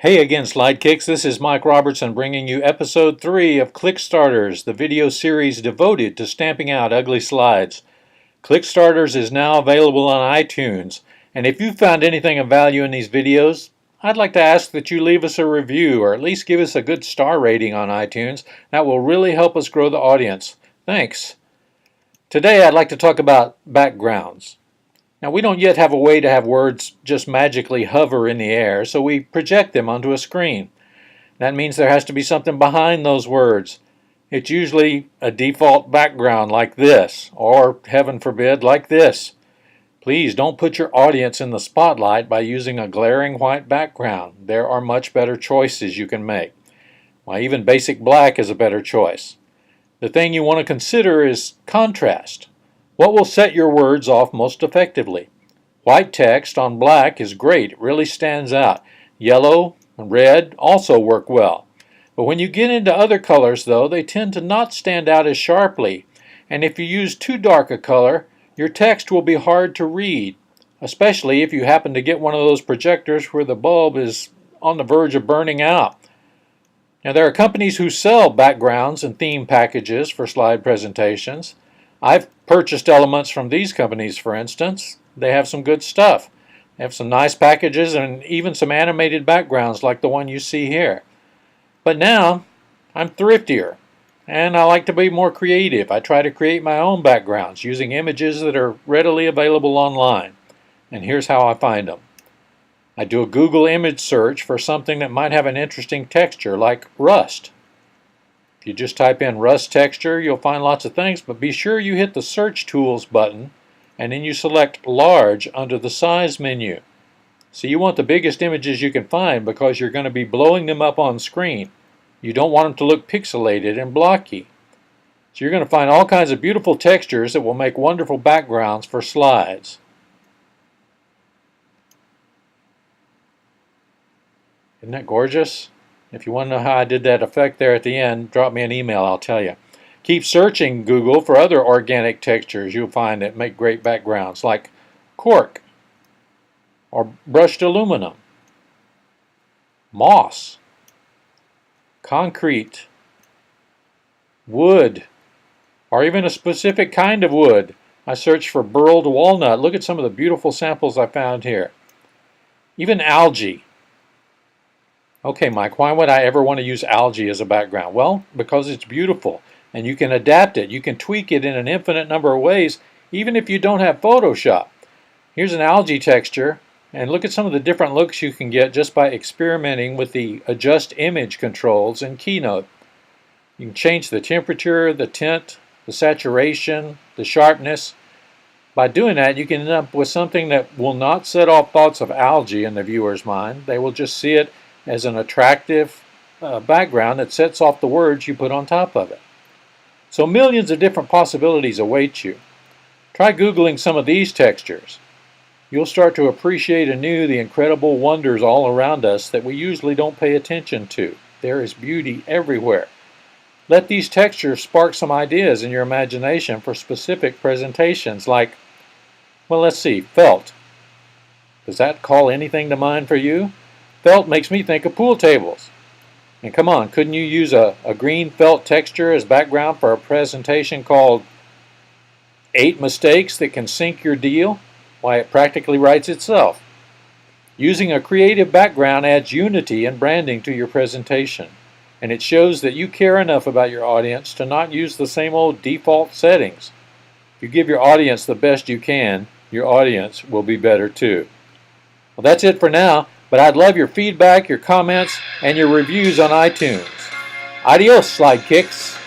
Hey again, Slide Kicks. This is Mike Robertson bringing you episode 3 of ClickStarters, the video series devoted to stamping out ugly slides. ClickStarters is now available on iTunes, and if you found anything of value in these videos, I'd like to ask that you leave us a review or at least give us a good star rating on iTunes. That will really help us grow the audience. Thanks. Today I'd like to talk about backgrounds. Now, we don't yet have a way to have words just magically hover in the air, so we project them onto a screen. That means there has to be something behind those words. It's usually a default background like this, or, heaven forbid, like this. Please don't put your audience in the spotlight by using a glaring white background. There are much better choices you can make. Why, even basic black is a better choice. The thing you want to consider is contrast. What will set your words off most effectively? White text on black is great. It really stands out. Yellow and red also work well. But when you get into other colors, though, they tend to not stand out as sharply. And if you use too dark a color, your text will be hard to read, especially if you happen to get one of those projectors where the bulb is on the verge of burning out. Now, there are companies who sell backgrounds and theme packages for slide presentations. I've purchased elements from these companies, for instance. They have some good stuff. They have some nice packages and even some animated backgrounds like the one you see here. But now, I'm thriftier, and I like to be more creative. I try to create my own backgrounds using images that are readily available online. And here's how I find them. I do a Google image search for something that might have an interesting texture, like rust. If you just type in rust texture, you'll find lots of things, but be sure you hit the search tools button and then you select large under the size menu. So you want the biggest images you can find because you're going to be blowing them up on screen. You don't want them to look pixelated and blocky. So you're going to find all kinds of beautiful textures that will make wonderful backgrounds for slides. Isn't that gorgeous? If you want to know how I did that effect there at the end, drop me an email, I'll tell you. Keep searching Google for other organic textures you'll find that make great backgrounds, like cork, or brushed aluminum, moss, concrete, wood, or even a specific kind of wood. I searched for burled walnut. Look at some of the beautiful samples I found here. Even algae. Okay, Mike, why would I ever want to use algae as a background? Well, because it's beautiful, and you can adapt it. You can tweak it in an infinite number of ways, even if you don't have Photoshop. Here's an algae texture, and look at some of the different looks you can get just by experimenting with the Adjust Image controls in Keynote. You can change the temperature, the tint, the saturation, the sharpness. By doing that, you can end up with something that will not set off thoughts of algae in the viewer's mind. They will just see it as an attractive background that sets off the words you put on top of it. So millions of different possibilities await you. Try Googling some of these textures. You'll start to appreciate anew the incredible wonders all around us that we usually don't pay attention to. There is beauty everywhere. Let these textures spark some ideas in your imagination for specific presentations like, well, let's see, felt. Does that call anything to mind for you? Felt makes me think of pool tables. And come on, couldn't you use a green felt texture as background for a presentation called 8 Mistakes That Can Sink Your Deal? Why, it practically writes itself. Using a creative background adds unity and branding to your presentation, and it shows that you care enough about your audience to not use the same old default settings. If you give your audience the best you can, your audience will be better too. Well, that's it for now. But I'd love your feedback, your comments, and your reviews on iTunes. Adios, Slide Kicks.